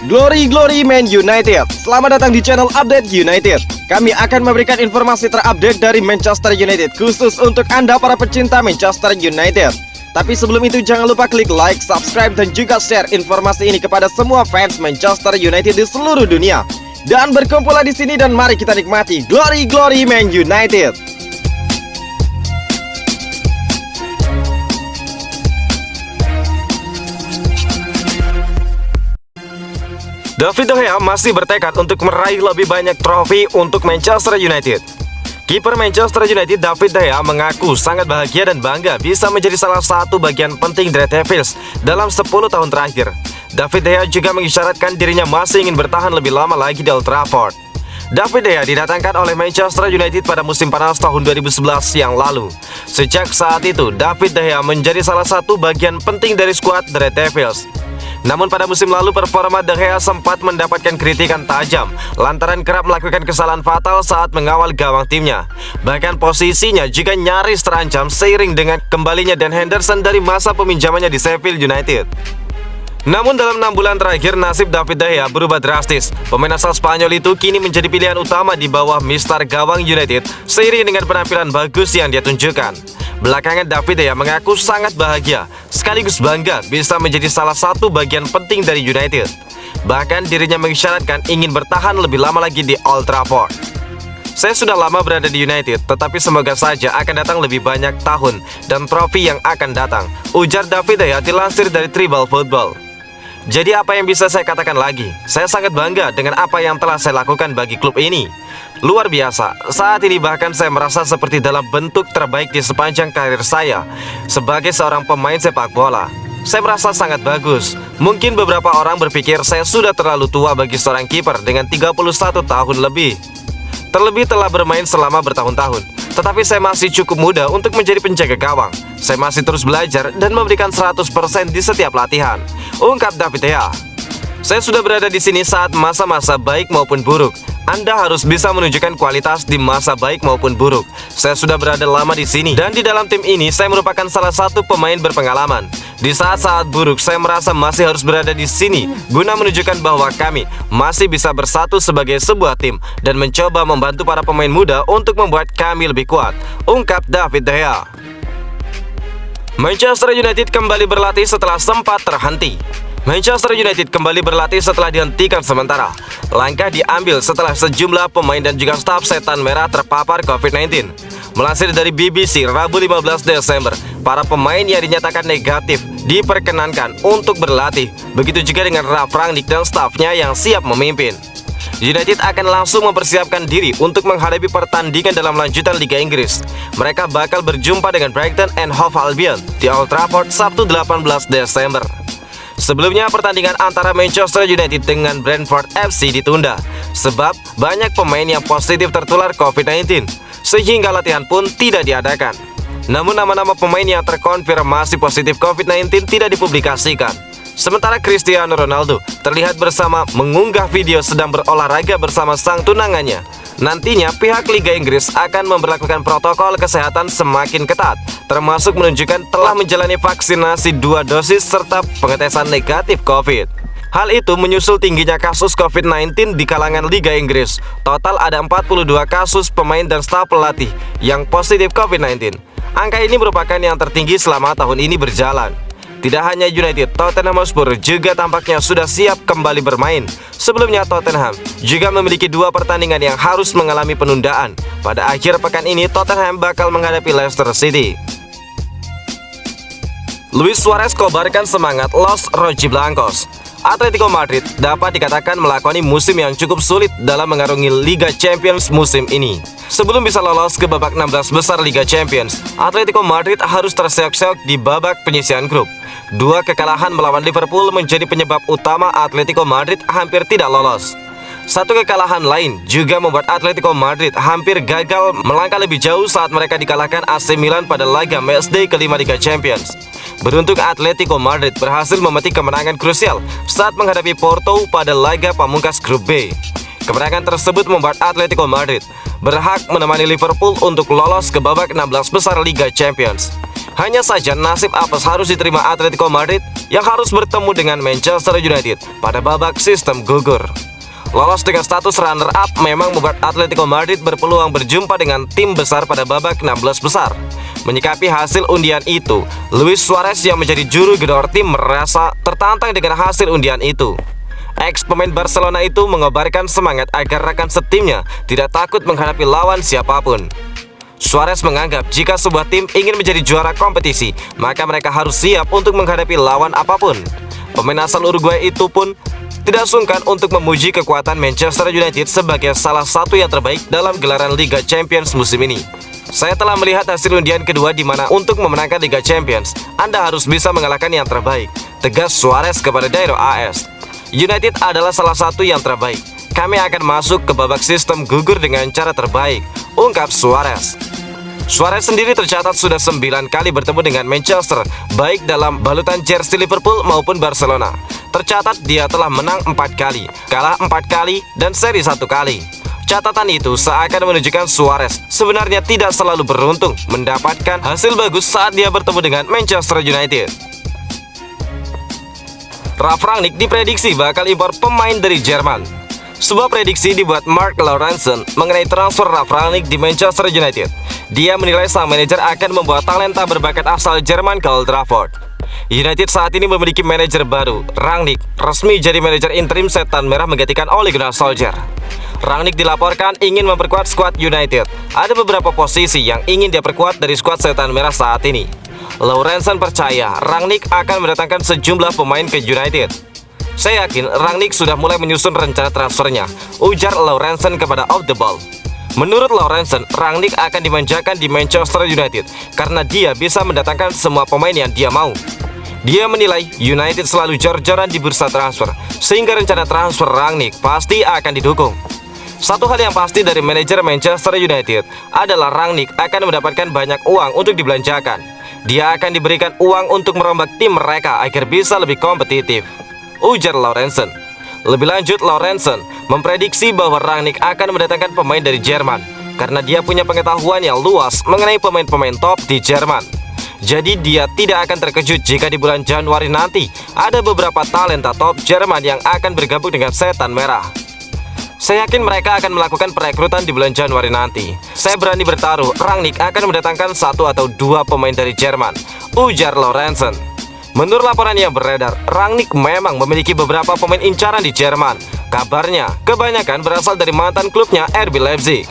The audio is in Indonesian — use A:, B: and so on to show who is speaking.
A: Glory Man United. Selamat datang di channel Update United. Kami akan memberikan informasi terupdate dari Manchester United khusus untuk Anda para pecinta Manchester United. Tapi sebelum itu jangan lupa klik like, subscribe dan juga share informasi ini kepada semua fans Manchester United di seluruh dunia. Dan berkumpullah di sini dan mari kita nikmati Glory Man United.
B: David De Gea masih bertekad untuk meraih lebih banyak trofi untuk Manchester United. Kiper Manchester United David De Gea mengaku sangat bahagia dan bangga bisa menjadi salah satu bagian penting dari Devils dalam 10 tahun terakhir. David De Gea juga mengisyaratkan dirinya masih ingin bertahan lebih lama lagi di Old Trafford. David De Gea didatangkan oleh Manchester United pada musim panas tahun 2011 yang lalu. Sejak saat itu, David De Gea menjadi salah satu bagian penting dari skuad The Red Devils. Namun pada musim lalu performa De Gea sempat mendapatkan kritikan tajam lantaran kerap melakukan kesalahan fatal saat mengawal gawang timnya. Bahkan posisinya juga nyaris terancam seiring dengan kembalinya Dan Henderson dari masa peminjamannya di Sheffield United. Namun dalam 6 bulan terakhir nasib David De Gea berubah drastis. Pemain asal Spanyol itu kini menjadi pilihan utama di bawah Mister Gawang United seiring dengan penampilan bagus yang dia tunjukkan. Belakangan David De Gea mengaku sangat bahagia sekaligus bangga bisa menjadi salah satu bagian penting dari United. Bahkan dirinya mengisyaratkan ingin bertahan lebih lama lagi di Old Trafford. Saya sudah lama berada di United, tetapi semoga saja akan datang lebih banyak tahun dan trofi yang akan datang, ujar David De Gea dilansir dari Tribal Football. Jadi apa yang bisa saya katakan lagi? Saya sangat bangga dengan apa yang telah saya lakukan bagi klub ini. Luar biasa, saat ini bahkan saya merasa seperti dalam bentuk terbaik di sepanjang karir saya sebagai seorang pemain sepak bola. Saya merasa sangat bagus. Mungkin beberapa orang berpikir saya sudah terlalu tua bagi seorang kiper dengan 31 tahun lebih. Terlebih telah bermain selama bertahun-tahun. Tetapi saya masih cukup muda untuk menjadi penjaga gawang. Saya masih terus belajar dan memberikan 100% di setiap latihan, ungkap David De Gea. Saya sudah berada di sini saat masa-masa baik maupun buruk. Anda harus bisa menunjukkan kualitas di masa baik maupun buruk. Saya sudah berada lama di sini dan di dalam tim ini saya merupakan salah satu pemain berpengalaman. Di saat-saat buruk saya merasa masih harus berada di sini guna menunjukkan bahwa kami masih bisa bersatu sebagai sebuah tim dan mencoba membantu para pemain muda untuk membuat kami lebih kuat, ungkap David De Gea. Manchester United kembali berlatih setelah sempat terhenti. Manchester United kembali berlatih setelah dihentikan sementara. Langkah diambil setelah sejumlah pemain dan juga staf setan merah terpapar COVID-19. Melansir dari BBC Rabu 15 Desember, para pemain yang dinyatakan negatif diperkenankan untuk berlatih. Begitu juga dengan Ralf Rangnick dan stafnya yang siap memimpin. United akan langsung mempersiapkan diri untuk menghadapi pertandingan dalam lanjutan Liga Inggris. Mereka bakal berjumpa dengan Brighton and Hove Albion di Old Trafford Sabtu 18 Desember. Sebelumnya pertandingan antara Manchester United dengan Brentford FC ditunda sebab banyak pemain yang positif tertular COVID-19 sehingga latihan pun tidak diadakan. Namun nama-nama pemain yang terkonfirmasi positif COVID-19 tidak dipublikasikan. Sementara Cristiano Ronaldo terlihat bersama mengunggah video sedang berolahraga bersama sang tunangannya. Nantinya pihak Liga Inggris akan memberlakukan protokol kesehatan semakin ketat, termasuk menunjukkan telah menjalani vaksinasi 2 dosis serta pengetesan negatif COVID. Hal itu menyusul tingginya kasus COVID-19 di kalangan Liga Inggris. Total ada 42 kasus pemain dan staf pelatih yang positif COVID-19. Angka ini merupakan yang tertinggi selama tahun ini berjalan. Tidak hanya United, Tottenham Hotspur juga tampaknya sudah siap kembali bermain. Sebelumnya Tottenham juga memiliki 2 pertandingan yang harus mengalami penundaan. Pada akhir pekan ini Tottenham bakal menghadapi Leicester City. Luis Suarez kobarkan semangat Los Rojiblancos. Atletico Madrid dapat dikatakan melakoni musim yang cukup sulit dalam mengarungi Liga Champions musim ini. Sebelum bisa lolos ke babak 16 besar Liga Champions, Atletico Madrid harus terseok-seok di babak penyisihan grup. 2 kekalahan melawan Liverpool menjadi penyebab utama Atletico Madrid hampir tidak lolos. 1 kekalahan lain juga membuat Atletico Madrid hampir gagal melangkah lebih jauh saat mereka dikalahkan AC Milan pada laga matchday kelima Liga Champions. Beruntung Atletico Madrid berhasil memetik kemenangan krusial saat menghadapi Porto pada laga pamungkas grup B. Kemenangan tersebut membuat Atletico Madrid berhak menemani Liverpool untuk lolos ke babak 16 besar Liga Champions. Hanya saja nasib apes harus diterima Atletico Madrid yang harus bertemu dengan Manchester United pada babak sistem gugur. Lolos dengan status runner-up memang membuat Atletico Madrid berpeluang berjumpa dengan tim besar pada babak 16 besar. Menyikapi hasil undian itu, Luis Suarez yang menjadi juru gedor tim merasa tertantang dengan hasil undian itu. Ex pemain Barcelona itu mengobarkan semangat agar rekan setimnya tidak takut menghadapi lawan siapapun. Suarez menganggap jika sebuah tim ingin menjadi juara kompetisi, maka mereka harus siap untuk menghadapi lawan apapun. Pemain asal Uruguay itu pun tidak sungkan untuk memuji kekuatan Manchester United sebagai salah satu yang terbaik dalam gelaran Liga Champions musim ini. Saya telah melihat hasil undian kedua di mana untuk memenangkan Liga Champions, Anda harus bisa mengalahkan yang terbaik, tegas Suarez kepada Dairo AS. United adalah salah satu yang terbaik. Kami akan masuk ke babak sistem gugur dengan cara terbaik, ungkap Suarez. Suarez sendiri tercatat sudah 9 kali bertemu dengan Manchester, baik dalam balutan jersey Liverpool maupun Barcelona. Tercatat dia telah menang 4 kali, kalah 4 kali, dan seri 1 kali. Catatan itu seakan menunjukkan Suarez sebenarnya tidak selalu beruntung mendapatkan hasil bagus saat dia bertemu dengan Manchester United. Ralf Rangnick diprediksi bakal impor pemain dari Jerman. Sebuah prediksi dibuat Mark Lawrenson mengenai transfer Ralf Rangnick di Manchester United. Dia menilai sang manajer akan membawa talenta berbakat asal Jerman ke Old Trafford. United saat ini memiliki manajer baru. Rangnick resmi jadi manajer interim Setan Merah menggantikan Ole Gunnar Solskjaer. Rangnick dilaporkan ingin memperkuat skuad United. Ada beberapa posisi yang ingin dia perkuat dari skuad Setan Merah saat ini. Lawrenson percaya Rangnick akan mendatangkan sejumlah pemain ke United. Saya yakin Rangnick sudah mulai menyusun rencana transfernya, ujar Lawrenson kepada Off The Ball. Menurut Lawrenson, Rangnick akan dimanjakan di Manchester United karena dia bisa mendatangkan semua pemain yang dia mau. Dia menilai United selalu jor-joran di bursa transfer, sehingga rencana transfer Rangnick pasti akan didukung. Satu hal yang pasti dari manajer Manchester United adalah Rangnick akan mendapatkan banyak uang untuk dibelanjakan. Dia akan diberikan uang untuk merombak tim mereka agar bisa lebih kompetitif, ujar Lawrenson. Lebih lanjut, Lawrenson memprediksi bahwa Rangnick akan mendatangkan pemain dari Jerman karena dia punya pengetahuan yang luas mengenai pemain-pemain top di Jerman. Jadi dia tidak akan terkejut jika di bulan Januari nanti ada beberapa talenta top Jerman yang akan bergabung dengan Setan Merah. Saya yakin mereka akan melakukan perekrutan di bulan Januari nanti. Saya berani bertaruh Rangnick akan mendatangkan 1 atau 2 pemain dari Jerman, ujar Lawrenson. Menurut laporan yang beredar, Rangnick memang memiliki beberapa pemain incaran di Jerman. Kabarnya, kebanyakan berasal dari mantan klubnya RB Leipzig.